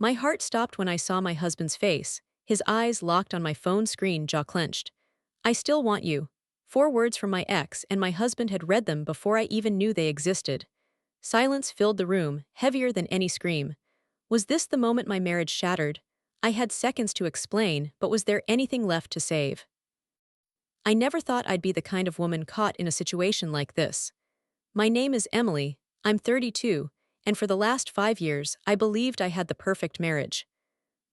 My heart stopped when I saw my husband's face, his eyes locked on my phone screen, jaw clenched. I still want you. 4 words from my ex, and my husband had read them before I even knew they existed. Silence filled the room, heavier than any scream. Was this the moment my marriage shattered? I had seconds to explain, but was there anything left to save? I never thought I'd be the kind of woman caught in a situation like this. My name is Emily, I'm 32, and for the last 5 years, I believed I had the perfect marriage.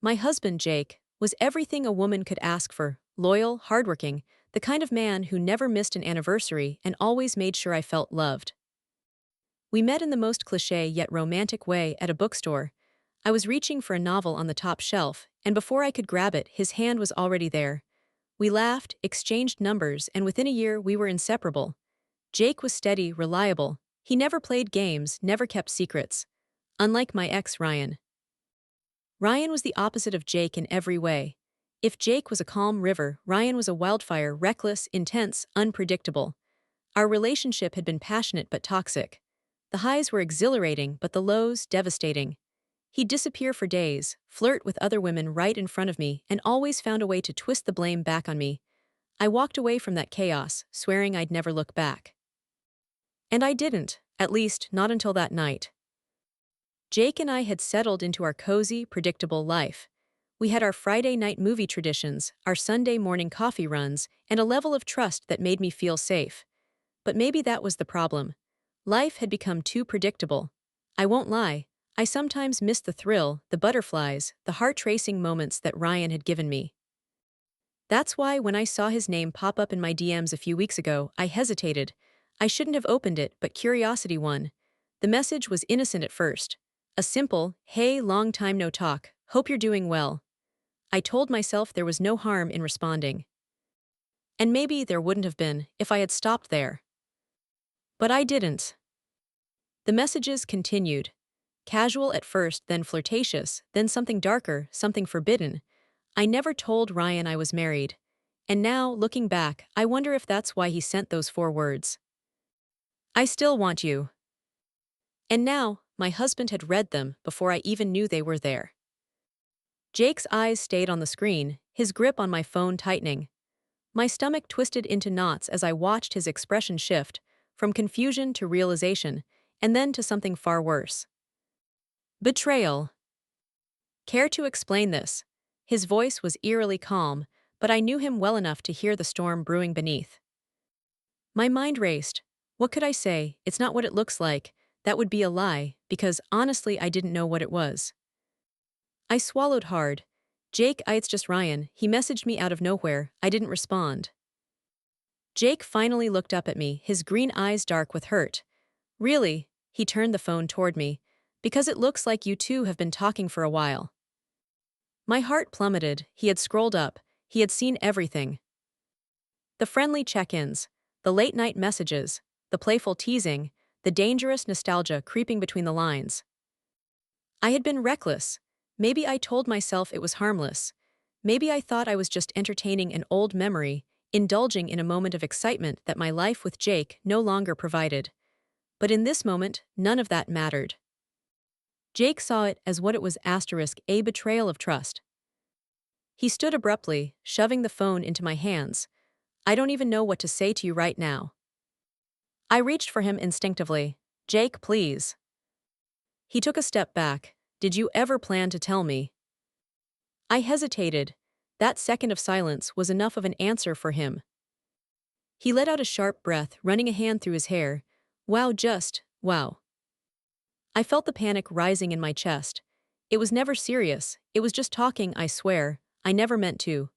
My husband, Jake, was everything a woman could ask for: loyal, hardworking, the kind of man who never missed an anniversary and always made sure I felt loved. We met in the most cliché yet romantic way at a bookstore. I was reaching for a novel on the top shelf, and before I could grab it, his hand was already there. We laughed, exchanged numbers, and within a year we were inseparable. Jake was steady, reliable. He never played games, never kept secrets. Unlike my ex, Ryan. Ryan was the opposite of Jake in every way. If Jake was a calm river, Ryan was a wildfire, reckless, intense, unpredictable. Our relationship had been passionate but toxic. The highs were exhilarating, but the lows, devastating. He'd disappear for days, flirt with other women right in front of me, and always found a way to twist the blame back on me. I walked away from that chaos, swearing I'd never look back. And I didn't, at least not until that night. Jake and I had settled into our cozy, predictable life. We had our Friday night movie traditions, our Sunday morning coffee runs, and a level of trust that made me feel safe. But maybe that was the problem. Life had become too predictable. I won't lie, I sometimes missed the thrill, the butterflies, the heart-racing moments that Ryan had given me. That's why when I saw his name pop up in my DMs a few weeks ago, I hesitated. I shouldn't have opened it, but curiosity won. The message was innocent at first. A simple, "Hey, long time no talk, hope you're doing well." I told myself there was no harm in responding. And maybe there wouldn't have been if I had stopped there. But I didn't. The messages continued. Casual at first, then flirtatious, then something darker, something forbidden. I never told Ryan I was married. And now, looking back, I wonder if that's why he sent those 4 words. I still want you. And now, my husband had read them before I even knew they were there. Jake's eyes stayed on the screen, his grip on my phone tightening. My stomach twisted into knots as I watched his expression shift, from confusion to realization, and then to something far worse. Betrayal. Care to explain this? His voice was eerily calm, but I knew him well enough to hear the storm brewing beneath. My mind raced. What could I say? It's not what it looks like. That would be a lie, because honestly I didn't know what it was. I swallowed hard. Jake, it's just Ryan. He messaged me out of nowhere. I didn't respond. Jake finally looked up at me, his green eyes dark with hurt. Really? He turned the phone toward me. Because it looks like you two have been talking for a while. My heart plummeted. He had scrolled up. He had seen everything. The friendly check-ins, the late-night messages, the playful teasing, the dangerous nostalgia creeping between the lines. I had been reckless. Maybe I told myself it was harmless. Maybe I thought I was just entertaining an old memory, indulging in a moment of excitement that my life with Jake no longer provided. But in this moment, none of that mattered. Jake saw it as what it was: a betrayal of trust. He stood abruptly, shoving the phone into my hands. I don't even know what to say to you right now. I reached for him instinctively. Jake, please. He took a step back. Did you ever plan to tell me? I hesitated. That second of silence was enough of an answer for him. He let out a sharp breath, running a hand through his hair. Wow. I felt the panic rising in my chest. It was never serious. It was just talking, I swear. I never meant to.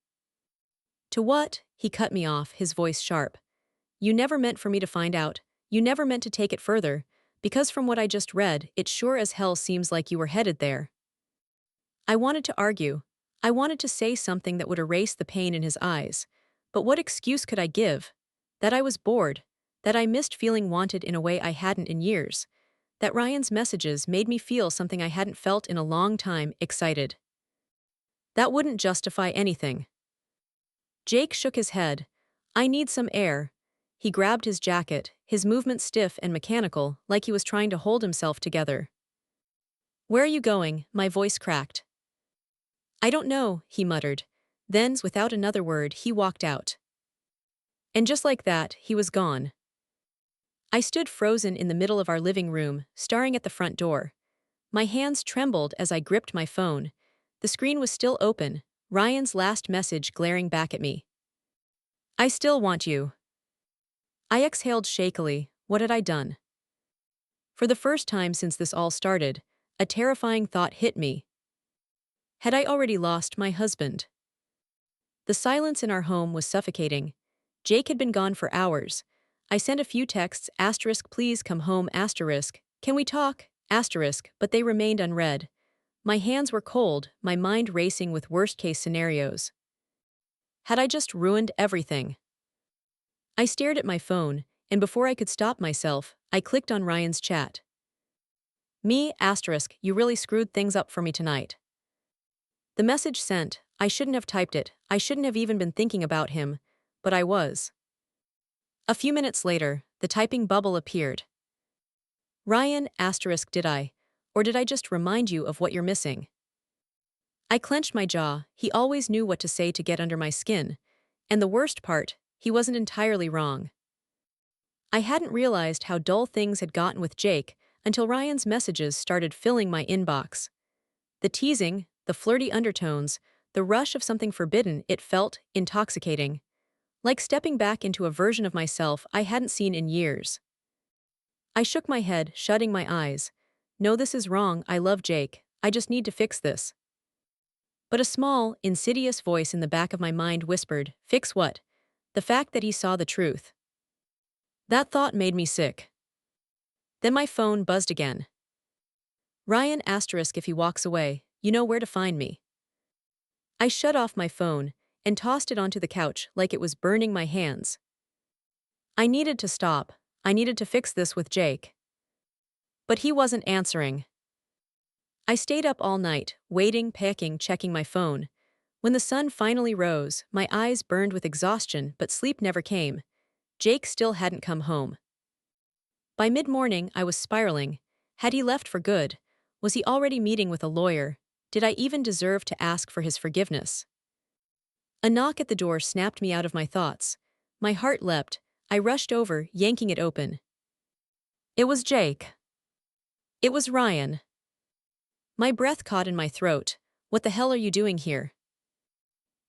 To what? He cut me off, his voice sharp. You never meant for me to find out. You never meant to take it further. Because from what I just read, it sure as hell seems like you were headed there. I wanted to argue. I wanted to say something that would erase the pain in his eyes. But what excuse could I give? That I was bored. That I missed feeling wanted in a way I hadn't in years. That Ryan's messages made me feel something I hadn't felt in a long time: excited. That wouldn't justify anything. Jake shook his head. I need some air. He grabbed his jacket, his movement stiff and mechanical, like he was trying to hold himself together. Where are you going? My voice cracked. I don't know, he muttered. Then, without another word, he walked out. And just like that, he was gone. I stood frozen in the middle of our living room, staring at the front door. My hands trembled as I gripped my phone. The screen was still open, Ryan's last message glaring back at me. I still want you. I exhaled shakily. What had I done? For the first time since this all started, a terrifying thought hit me. Had I already lost my husband? The silence in our home was suffocating. Jake had been gone for hours. I sent a few texts, please come home, can we talk, but they remained unread. My hands were cold, my mind racing with worst-case scenarios. Had I just ruined everything? I stared at my phone, and before I could stop myself, I clicked on Ryan's chat. You really screwed things up for me tonight. The message sent, I shouldn't have typed it, I shouldn't have even been thinking about him, but I was. A few minutes later, the typing bubble appeared. Ryan, did I? Or did I just remind you of what you're missing? I clenched my jaw. He always knew what to say to get under my skin. And the worst part, he wasn't entirely wrong. I hadn't realized how dull things had gotten with Jake until Ryan's messages started filling my inbox. The teasing, the flirty undertones, the rush of something forbidden, it felt intoxicating. Like stepping back into a version of myself I hadn't seen in years. I shook my head, shutting my eyes. No, this is wrong, I love Jake, I just need to fix this. But a small, insidious voice in the back of my mind whispered, fix what? The fact that he saw the truth. That thought made me sick. Then my phone buzzed again. Ryan, if he walks away, you know where to find me. I shut off my phone and tossed it onto the couch like it was burning my hands. I needed to stop. I needed to fix this with Jake. But he wasn't answering. I stayed up all night, waiting, packing, checking my phone. When the sun finally rose, my eyes burned with exhaustion, but sleep never came. Jake still hadn't come home. By mid-morning, I was spiraling. Had he left for good? Was he already meeting with a lawyer? Did I even deserve to ask for his forgiveness? A knock at the door snapped me out of my thoughts. My heart leapt. I rushed over, yanking it open. It was Jake. It was Ryan. My breath caught in my throat. What the hell are you doing here?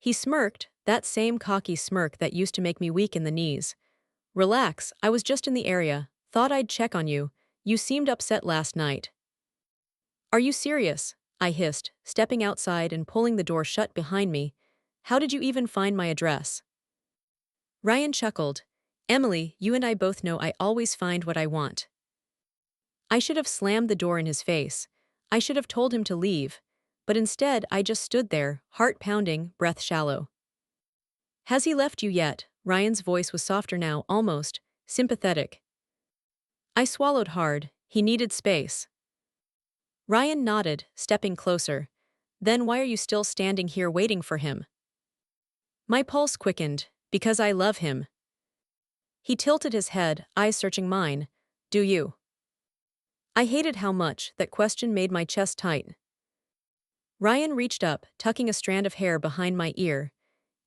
He smirked, that same cocky smirk that used to make me weak in the knees. Relax, I was just in the area. Thought I'd check on you. You seemed upset last night. Are you serious? I hissed, stepping outside and pulling the door shut behind me. How did you even find my address? Ryan chuckled. Emily, you and I both know I always find what I want. I should have slammed the door in his face. I should have told him to leave. But instead, I just stood there, heart pounding, breath shallow. Has he left you yet? Ryan's voice was softer now, almost sympathetic. I swallowed hard. He needed space. Ryan nodded, stepping closer. Then why are you still standing here waiting for him? My pulse quickened, because I love him. He tilted his head, eyes searching mine. Do you? I hated how much that question made my chest tight. Ryan reached up, tucking a strand of hair behind my ear.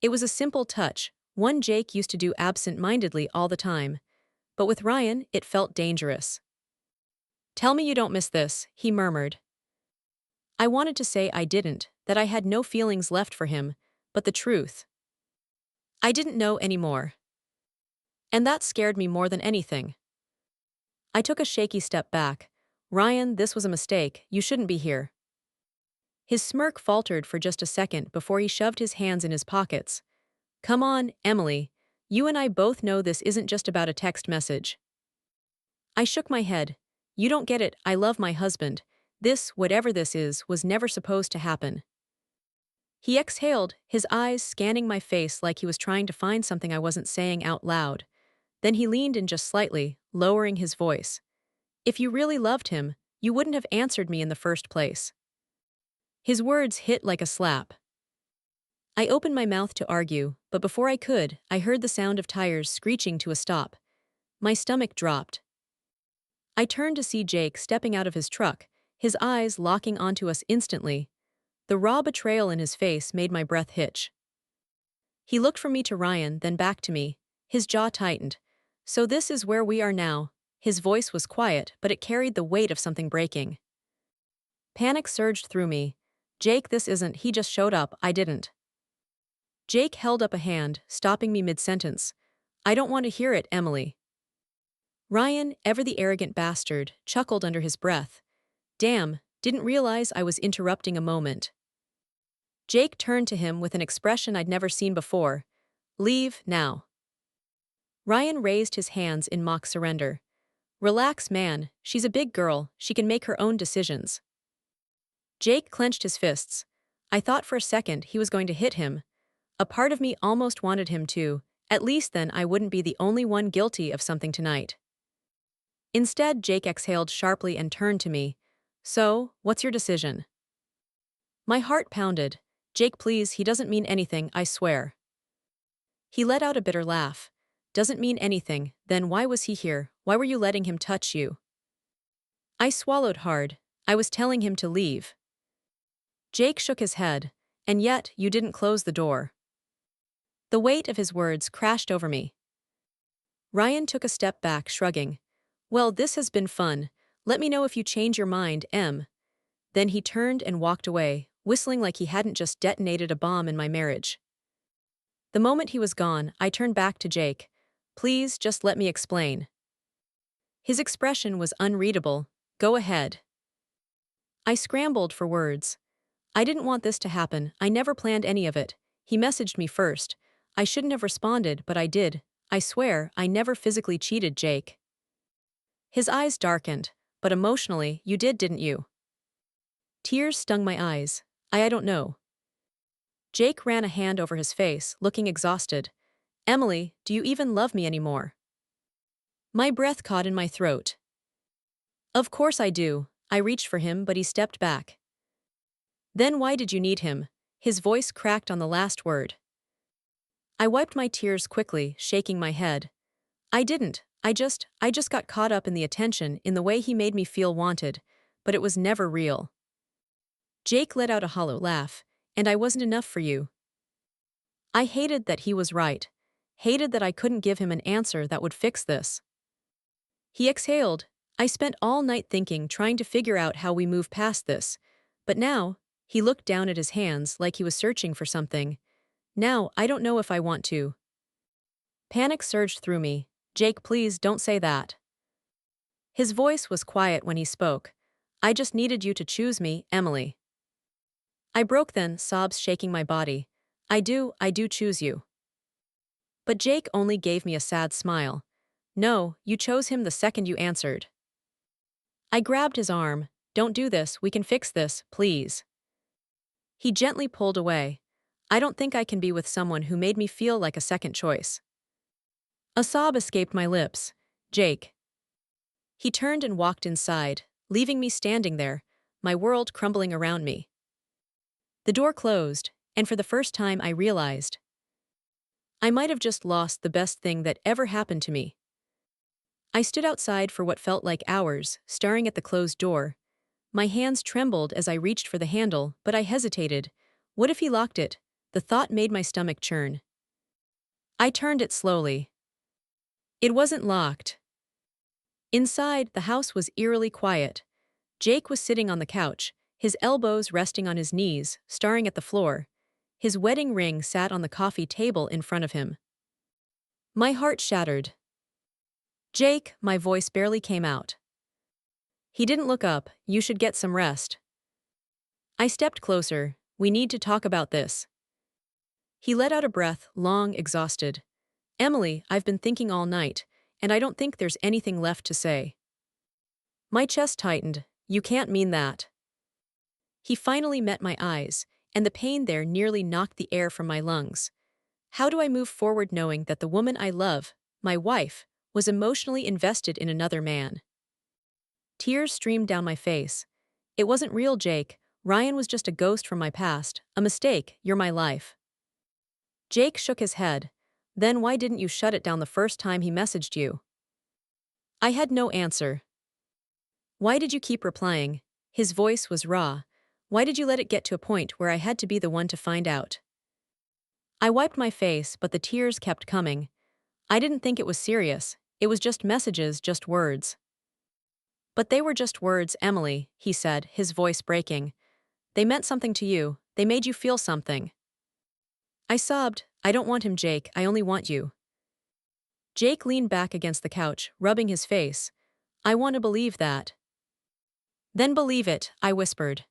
It was a simple touch, one Jake used to do absent-mindedly all the time. But with Ryan, it felt dangerous. Tell me you don't miss this, he murmured. I wanted to say I didn't, that I had no feelings left for him, but the truth. I didn't know anymore. And that scared me more than anything. I took a shaky step back. Ryan, this was a mistake, you shouldn't be here. His smirk faltered for just a second before he shoved his hands in his pockets. Come on, Emily. You and I both know this isn't just about a text message. I shook my head. You don't get it, I love my husband. This, whatever this is, was never supposed to happen. He exhaled, his eyes scanning my face like he was trying to find something I wasn't saying out loud. Then he leaned in just slightly, lowering his voice. If you really loved him, you wouldn't have answered me in the first place. His words hit like a slap. I opened my mouth to argue, but before I could, I heard the sound of tires screeching to a stop. My stomach dropped. I turned to see Jake stepping out of his truck, his eyes locking onto us instantly. The raw betrayal in his face made my breath hitch. He looked from me to Ryan, then back to me. His jaw tightened. So this is where we are now. His voice was quiet, but it carried the weight of something breaking. Panic surged through me. Jake, this isn't, he just showed up, I didn't. Jake held up a hand, stopping me mid-sentence. I don't want to hear it, Emily. Ryan, ever the arrogant bastard, chuckled under his breath. Damn, didn't realize I was interrupting a moment. Jake turned to him with an expression I'd never seen before. Leave, now. Ryan raised his hands in mock surrender. Relax, man, she's a big girl, she can make her own decisions. Jake clenched his fists. I thought for a second he was going to hit him. A part of me almost wanted him to, at least then I wouldn't be the only one guilty of something tonight. Instead, Jake exhaled sharply and turned to me. So, what's your decision? My heart pounded. Jake, please, he doesn't mean anything, I swear. He let out a bitter laugh. Doesn't mean anything, then why was he here? Why were you letting him touch you? I swallowed hard. I was telling him to leave. Jake shook his head. And yet, you didn't close the door. The weight of his words crashed over me. Ryan took a step back, shrugging. Well, this has been fun. Let me know if you change your mind, Em. Then he turned and walked away, whistling like he hadn't just detonated a bomb in my marriage. The moment he was gone, I turned back to Jake. Please, just let me explain. His expression was unreadable. Go ahead. I scrambled for words. I didn't want this to happen, I never planned any of it. He messaged me first. I shouldn't have responded, but I did. I swear, I never physically cheated Jake. His eyes darkened. But emotionally, you did, didn't you? Tears stung my eyes. I don't know. Jake ran a hand over his face, looking exhausted. Emily, do you even love me anymore? My breath caught in my throat. Of course I do. I reached for him, but he stepped back. Then why did you need him? His voice cracked on the last word. I wiped my tears quickly, shaking my head. I didn't. I just got caught up in the attention, in the way he made me feel wanted, but it was never real. Jake let out a hollow laugh. And I wasn't enough for you. I hated that he was right. Hated that I couldn't give him an answer that would fix this. He exhaled. I spent all night thinking, trying to figure out how we move past this. But now, he looked down at his hands like he was searching for something. Now, I don't know if I want to. Panic surged through me. Jake, please don't say that. His voice was quiet when he spoke. I just needed you to choose me, Emily. I broke then, sobs shaking my body. I do choose you. But Jake only gave me a sad smile. No, you chose him the second you answered. I grabbed his arm. Don't do this, we can fix this, please. He gently pulled away. I don't think I can be with someone who made me feel like a second choice. A sob escaped my lips. Jake. He turned and walked inside, leaving me standing there, my world crumbling around me. The door closed, and for the first time I realized I might have just lost the best thing that ever happened to me. I stood outside for what felt like hours, staring at the closed door. My hands trembled as I reached for the handle, but I hesitated. What if he locked it? The thought made my stomach churn. I turned it slowly. It wasn't locked. Inside, the house was eerily quiet. Jake was sitting on the couch, his elbows resting on his knees, staring at the floor. His wedding ring sat on the coffee table in front of him. My heart shattered. Jake, my voice barely came out. He didn't look up. You should get some rest. I stepped closer. We need to talk about this. He let out a breath, long, exhausted. Emily, I've been thinking all night, and I don't think there's anything left to say. My chest tightened. You can't mean that. He finally met my eyes, and the pain there nearly knocked the air from my lungs. How do I move forward knowing that the woman I love, my wife, was emotionally invested in another man? Tears streamed down my face. It wasn't real, Jake. Ryan was just a ghost from my past, a mistake. You're my life. Jake shook his head. Then why didn't you shut it down the first time he messaged you? I had no answer. Why did you keep replying? His voice was raw. Why did you let it get to a point where I had to be the one to find out? I wiped my face, but the tears kept coming. I didn't think it was serious. It was just messages, just words. But they were just words, Emily, he said, his voice breaking. They meant something to you. They made you feel something. I sobbed. I don't want him, Jake. I only want you. Jake leaned back against the couch, rubbing his face. I want to believe that. Then believe it, I whispered.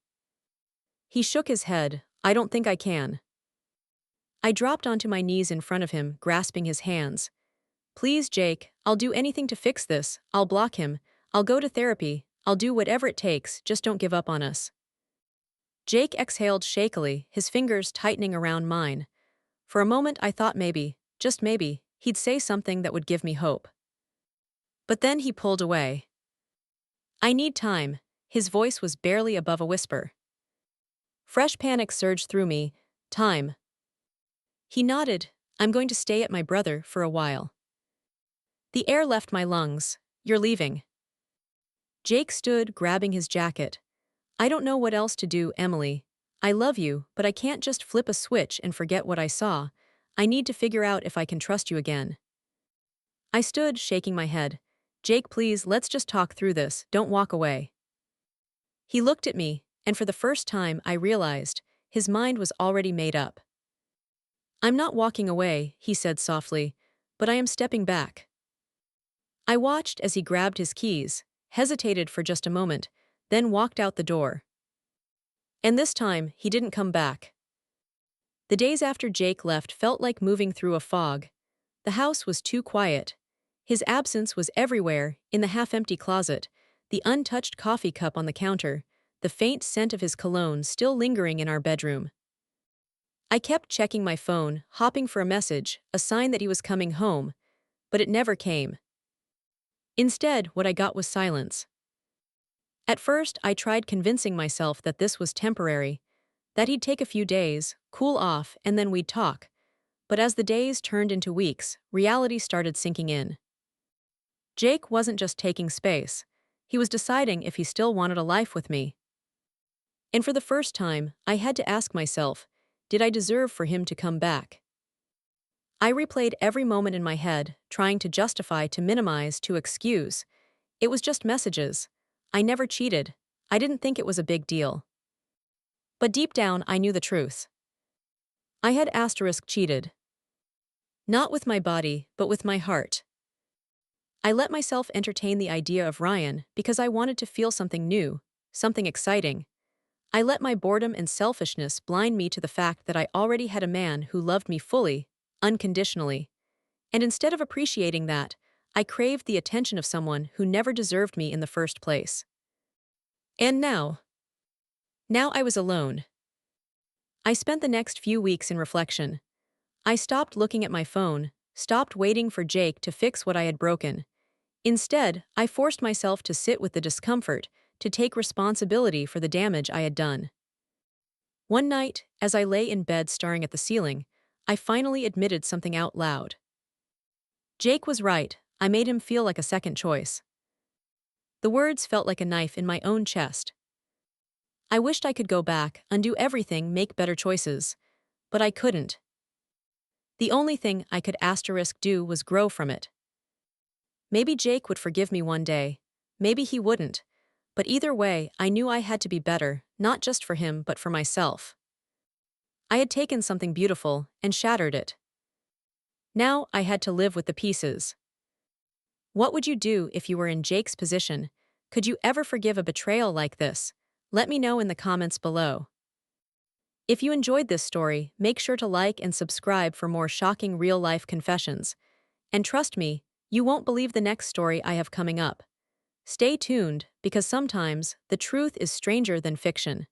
He shook his head. I don't think I can. I dropped onto my knees in front of him, grasping his hands. Please, Jake, I'll do anything to fix this. I'll block him. I'll go to therapy. I'll do whatever it takes, just don't give up on us. Jake exhaled shakily, his fingers tightening around mine. For a moment I thought maybe, just maybe, he'd say something that would give me hope. But then he pulled away. I need time. His voice was barely above a whisper. Fresh panic surged through me. Time. He nodded. I'm going to stay at my brother for a while. The air left my lungs. You're leaving. Jake stood, grabbing his jacket. I don't know what else to do, Emily. I love you, but I can't just flip a switch and forget what I saw. I need to figure out if I can trust you again. I stood, shaking my head. Jake, please, let's just talk through this. Don't walk away. He looked at me, and for the first time I realized his mind was already made up. I'm not walking away, he said softly, but I am stepping back. I watched as he grabbed his keys, hesitated for just a moment, then walked out the door. And this time, he didn't come back. The days after Jake left felt like moving through a fog. The house was too quiet. His absence was everywhere, in the half-empty closet, the untouched coffee cup on the counter, the faint scent of his cologne still lingering in our bedroom. I kept checking my phone, hopping for a message, a sign that he was coming home, but it never came. Instead, what I got was silence. At first, I tried convincing myself that this was temporary, that he'd take a few days, cool off, and then we'd talk. But as the days turned into weeks, reality started sinking in. Jake wasn't just taking space. He was deciding if he still wanted a life with me. And for the first time, I had to ask myself, did I deserve for him to come back? I replayed every moment in my head, trying to justify, to minimize, to excuse. It was just messages. I never cheated. I didn't think it was a big deal. But deep down, I knew the truth. I had cheated. Not with my body, but with my heart. I let myself entertain the idea of Ryan because I wanted to feel something new, something exciting. I let my boredom and selfishness blind me to the fact that I already had a man who loved me fully, unconditionally. And instead of appreciating that, I craved the attention of someone who never deserved me in the first place. And now I was alone. I spent the next few weeks in reflection. I stopped looking at my phone, stopped waiting for Jake to fix what I had broken. Instead, I forced myself to sit with the discomfort, to take responsibility for the damage I had done. One night, as I lay in bed staring at the ceiling, I finally admitted something out loud. Jake was right. I made him feel like a second choice. The words felt like a knife in my own chest. I wished I could go back, undo everything, make better choices. But I couldn't. The only thing I could do was grow from it. Maybe Jake would forgive me one day. Maybe he wouldn't. But either way, I knew I had to be better, not just for him but for myself. I had taken something beautiful and shattered it. Now I had to live with the pieces. What would you do if you were in Jake's position? Could you ever forgive a betrayal like this? Let me know in the comments below. If you enjoyed this story, make sure to like and subscribe for more shocking real-life confessions. And trust me, you won't believe the next story I have coming up. Stay tuned, because sometimes the truth is stranger than fiction.